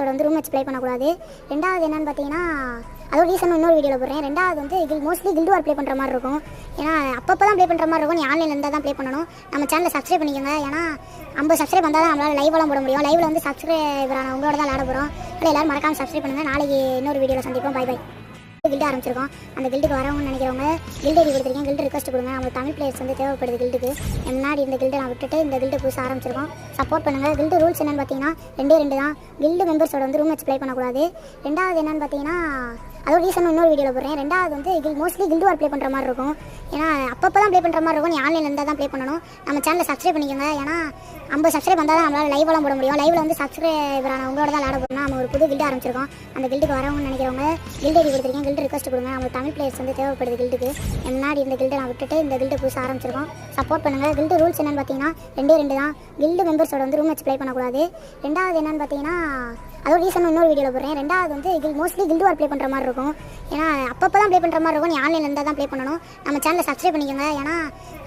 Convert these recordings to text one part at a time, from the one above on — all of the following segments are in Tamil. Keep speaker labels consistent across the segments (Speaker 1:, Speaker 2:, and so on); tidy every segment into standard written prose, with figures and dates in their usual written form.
Speaker 1: வந்து ரூம் மேட்ச் ப்ளே பண்ணக்கூடாது. ரெண்டாவது என்னன்னு பார்த்தீங்கன்னா, அதோட ரீசன் இன்னொரு வீடியோவில் போடுறேன். ரெண்டாவது வந்து மோஸ்ட்லி கில்டு வார் ப்ளே பண்ணுற மாதிரி இருக்கும். ஏன்னா அப்பப்போ தான் ப்ளே பண்ணுற மாதிரி இருக்கும். நீ ஆன்லைனில் இருந்தால் தான் ப்ளே பண்ணணும். நம்ம சேனலை சப்ஸ்கிரைப் பண்ணிக்கோங்க. ஏன்னா 50 சப்ஸ்கிரைப் வந்தால் தான் நம்மளால் லைவெல்லாம் போட முடியும். லைவில் வந்து சப்ஸ்கிரைபரான உங்களோட தான் விளாட போகிறோம். எல்லாரும் மறக்காமல் சப்ஸ்கிரைப் பண்ணுங்கள். நாளைக்கு இன்னொரு வீடியோவில் சந்திப்போம். By by. கில்டு ஆரம்பிச்சிருக்கோம். அந்த கில்டுக்கு வரவங்கன்னு நினைக்கிறவங்க கில்டு ஐடி கொடுத்துருக்கேன். கில்டு ரிக்வஸ்ட் கொடுங்க. நம்ம தமிழ் பிளேயர்ஸ் வந்து தேவைப்படுது கில்டுக்கு. முன்னாடி இந்த கில்டு நான் விட்டுட்டு இந்த கில்டு புதுசாக ஆரம்பிச்சிருக்கோம். சப்போர்ட் பண்ணுங்கள். கில்டு ரூல்ஸ் என்னென்னு பார்த்தீங்கன்னா 2 தான். கில்டு மெம்பர்ஸோட வந்து ரூம் மேட்ச் ப்ளே பண்ணக்கூடாது. ரெண்டாவது என்னென்னு பார்த்தீங்கன்னா, அதோட ரீசன் இன்னொரு வீடியோவில் போடுறேன். ரெண்டாவது வந்து மோஸ்ட்லி கில்டு வார் ப்ளே பண்ணுற மாதிரி இருக்கும். ஏன்னா அப்பப்போ தான் ப்ளே பண்ணுற மாதிரி இருக்கும். நீ ஆன்லைனில் இருந்தால் தான் ப்ளே பண்ணணும். நம்ம சேனலை சப்ஸ்கிரைப் பண்ணிக்கோங்க. ஏன்னா 50 சப்ஸ்கிரைப் வந்தால் தான் நம்மளால் லைவெல்லாம் போட முடியும். லைவில் வந்து சப்ஸ்கிரைபரான உங்களோட தான் விளாட போகிறோம். நம்ம ஒரு புது கில்டு ஆரம்பிச்சிருக்கோம். அந்த கில்டுக்கு வரவங்கன்னு நினைக்கிறவங்க கில்டு ஐடி கொடுத்துருக்கேன். கில்டு ரிக்வஸ்ட் கொடுங்க. நம்ம தமிழ் பிளேயர்ஸ் வந்து தேவைப்படுது கில்டுக்கு. முன்னாடி இந்த கில்டு நான் விட்டுட்டு இந்த கில்டு புதுசாக ஆரம்பிச்சிருக்கோம். சப்போர்ட் பண்ணுங்கள். கில்டு ரூல்ஸ் என்னென்னு பார்த்தீங்கன்னா 2 தான். கில்டு மெம்பர்ஸோட வந்து ரூம் மேட்ச் ப்ளே பண்ணக்கூடாது. ரெண்டாவது என்னென்னு பார்த்தீங்கன்னா, அதோட ரீசன் இன்னொரு வீடியோவில் போடுறேன். ரெண்டாவது வந்து மோஸ்ட்லி கில்டு வார் ப்ளே பண்ணுற மாதிரி இருக்கும். ஏன்னா அப்பப்போ தான் ப்ளே பண்ணுற மாதிரி இருக்கும். நீ ஆன்லைனில் இருந்தால் தான் ப்ளே பண்ணணும். நம்ம சேனலை சப்ஸ்கிரைப் பண்ணிக்கோங்க. ஏன்னா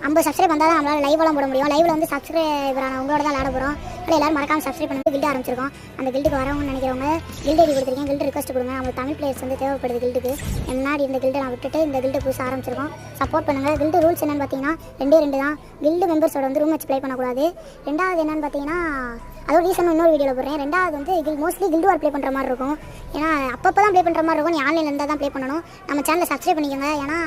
Speaker 1: 50 சப்ஸ்கிரைப் வந்தால் தான் நம்மளால் லைவெல்லாம் போட முடியும். லைவில் வந்து சப்ஸ்கிரைபரான உங்களோட தான் விளாட போகிறோம். எல்லாரும் மறக்காமல் சப்ஸ்கிரைப் பண்ணுங்கள். கில்டு ஆரம்பிச்சிருக்கோம். அந்த கில்டுக்கு வரவங்கன்னு நினைக்கிறவங்க கில்டு ஐடி கொடுத்துருக்கேன். கில்டு ரிக்வஸ்ட் கொடுங்க. நம்ம தமிழ் பிளேயர்ஸ் வந்து தேவைப்படுது கில்டுக்கு. முன்னாடி இந்த கில்டு நான் விட்டுட்டு இந்த கில்டு புதுசாக ஆரம்பிச்சிருக்கோம். சப்போர்ட் பண்ணுங்கள். கில்டு ரூல்ஸ் என்னென்னு பார்த்தீங்கன்னா 2 தான். கில்டு மெம்பர்ஸோட வந்து ரூம் மேட்ச் ப்ளே பண்ணக்கூடாது. ரெண்டாவது என்னென்னு பார்த்தீங்கன்னா, அதோட ரீசன் இன்னொரு வீடியோவில் போடுறேன். ரெண்டாவது வந்து மோஸ்ட்லி கில்டு வார் ப்ளே பண்ணுற மாதிரி இருக்கும். ஏன்னா அப்பப்போ தான் ப்ளே பண்ணுற மாதிரி இருக்கும். நீ ஆன்லைனில் இருந்தால் தான் ப்ளே பண்ணணும். நம்ம சேனலை சப்ஸ்கிரைப் பண்ணிக்கோங்க. ஏன்னா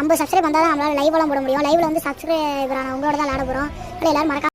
Speaker 1: 50 சப்ஸ்கிரைப் வந்தால் தான் நம்மளால் லைவெல்லாம் போட முடியும். லைவில் வந்து சப்ஸ்கிரைபரான உங்களோட தான் விளாட போகிறோம். எல்லாரும் மறக்காம